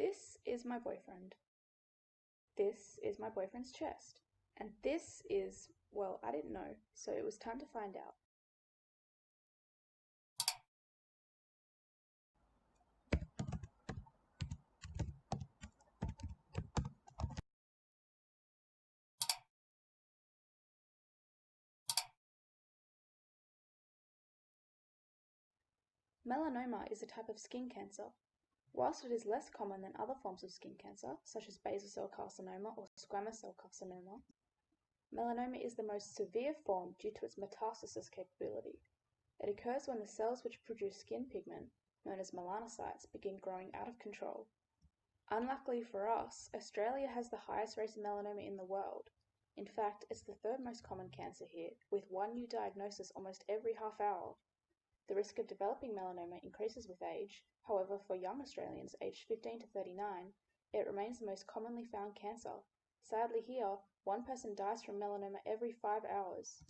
This is my boyfriend. This is my boyfriend's chest. And this is, well, I didn't know, so it was time to find out. Melanoma is a type of skin cancer. Whilst it is less common than other forms of skin cancer, such as basal cell carcinoma or squamous cell carcinoma, melanoma is the most severe form due to its metastasis capability. It occurs when the cells which produce skin pigment, known as melanocytes, begin growing out of control. Unluckily for us, Australia has the highest rate of melanoma in the world. In fact, it's the third most common cancer here, with one new diagnosis almost every half hour. The risk of developing melanoma increases with age. However, for young Australians aged 15 to 39, it remains the most commonly found cancer. Sadly here, one person dies from melanoma every 5 hours.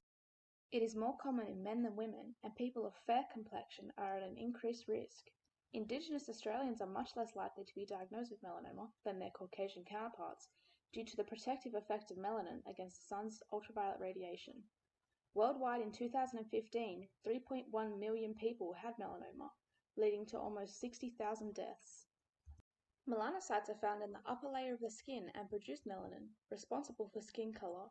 It is more common in men than women, and people of fair complexion are at an increased risk. Indigenous Australians are much less likely to be diagnosed with melanoma than their Caucasian counterparts, due to the protective effect of melanin against the sun's ultraviolet radiation. Worldwide in 2015, 3.1 million people had melanoma, leading to almost 60,000 deaths. Melanocytes are found in the upper layer of the skin and produce melanin, responsible for skin color.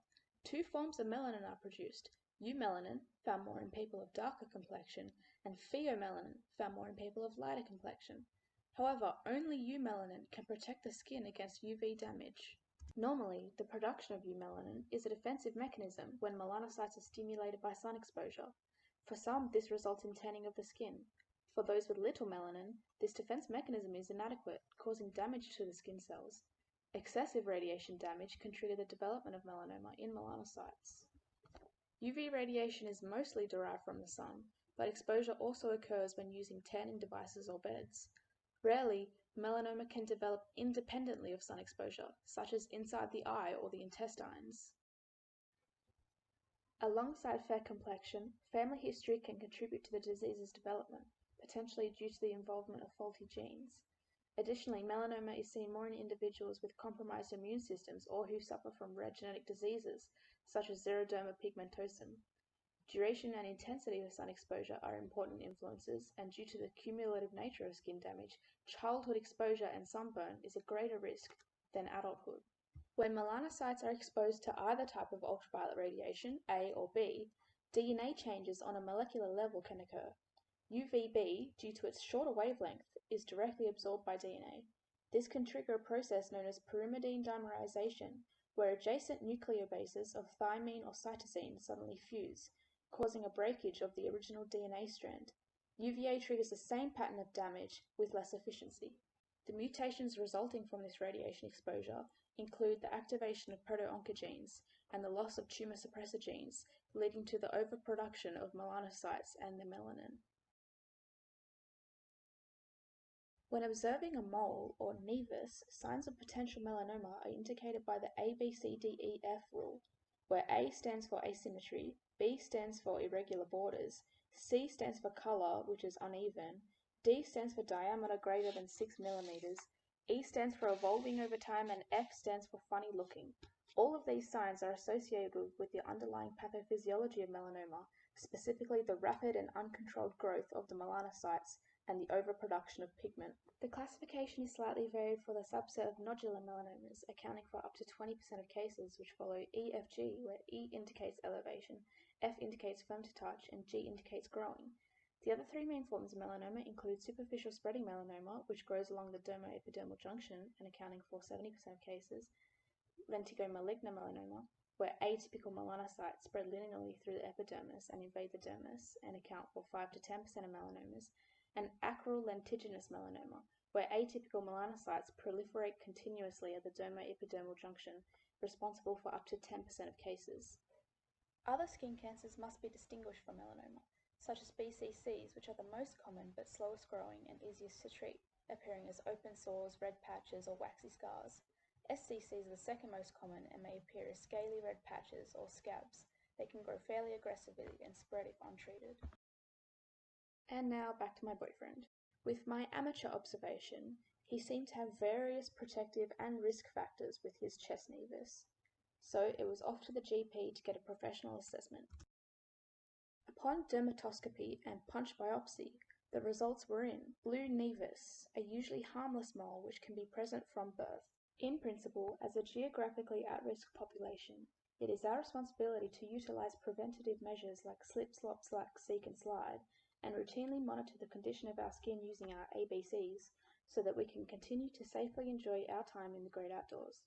Two forms of melanin are produced: eumelanin, found more in people of darker complexion, and pheomelanin, found more in people of lighter complexion. However, only eumelanin can protect the skin against UV damage. Normally, the production of eumelanin is a defensive mechanism when melanocytes are stimulated by sun exposure. For some, this results in tanning of the skin. For those with little melanin, this defense mechanism is inadequate, causing damage to the skin cells. Excessive radiation damage can trigger the development of melanoma in melanocytes. UV radiation is mostly derived from the sun, but exposure also occurs when using tanning devices or beds. Rarely, melanoma can develop independently of sun exposure, such as inside the eye or the intestines. Alongside fair complexion, family history can contribute to the disease's development, potentially due to the involvement of faulty genes. Additionally, melanoma is seen more in individuals with compromised immune systems or who suffer from rare genetic diseases, such as xeroderma pigmentosum. Duration and intensity of sun exposure are important influences, and due to the cumulative nature of skin damage, childhood exposure and sunburn is a greater risk than adulthood. When melanocytes are exposed to either type of ultraviolet radiation, A or B, DNA changes on a molecular level can occur. UVB, due to its shorter wavelength, is directly absorbed by DNA. This can trigger a process known as pyrimidine dimerization, where adjacent nucleobases of thymine or cytosine suddenly fuse, causing a breakage of the original DNA strand. UVA triggers the same pattern of damage with less efficiency. The mutations resulting from this radiation exposure include the activation of proto-oncogenes and the loss of tumor suppressor genes, leading to the overproduction of melanocytes and the melanin. When observing a mole or nevus, signs of potential melanoma are indicated by the ABCDEF rule, where A stands for asymmetry, B stands for irregular borders, C stands for color, which is uneven, D stands for diameter greater than 6 millimeters, E stands for evolving over time, and F stands for funny looking. All of these signs are associated with the underlying pathophysiology of melanoma, specifically the rapid and uncontrolled growth of the melanocytes and the overproduction of pigment. The classification is slightly varied for the subset of nodular melanomas, accounting for up to 20% of cases, which follow EFG, where E indicates elevation, F indicates firm to touch, and G indicates growing. The other three main forms of melanoma include superficial spreading melanoma, which grows along the dermo-epidermal junction and accounting for 70% of cases, lentigo-maligna melanoma, where atypical melanocytes spread linearly through the epidermis and invade the dermis and account for 5 to 10% of melanomas, and acral lentiginous melanoma, where atypical melanocytes proliferate continuously at the dermo-epidermal junction, responsible for up to 10% of cases. Other skin cancers must be distinguished from melanoma, such as BCCs, which are the most common but slowest growing and easiest to treat, appearing as open sores, red patches, or waxy scars. SCCs are the second most common and may appear as scaly red patches or scabs. They can grow fairly aggressively and spread if untreated. And now back to my boyfriend. With my amateur observation, He seemed to have various protective and risk factors with his chest nevus, so it was off to the GP to get a professional assessment. Upon dermatoscopy and punch biopsy, the results were in blue nevus, a usually harmless mole which can be present from birth. In principle, as a geographically at-risk population, it is our responsibility to utilize preventative measures like slip, slop, slack, seek and slide, and routinely monitor the condition of our skin using our ABCs so that we can continue to safely enjoy our time in the great outdoors.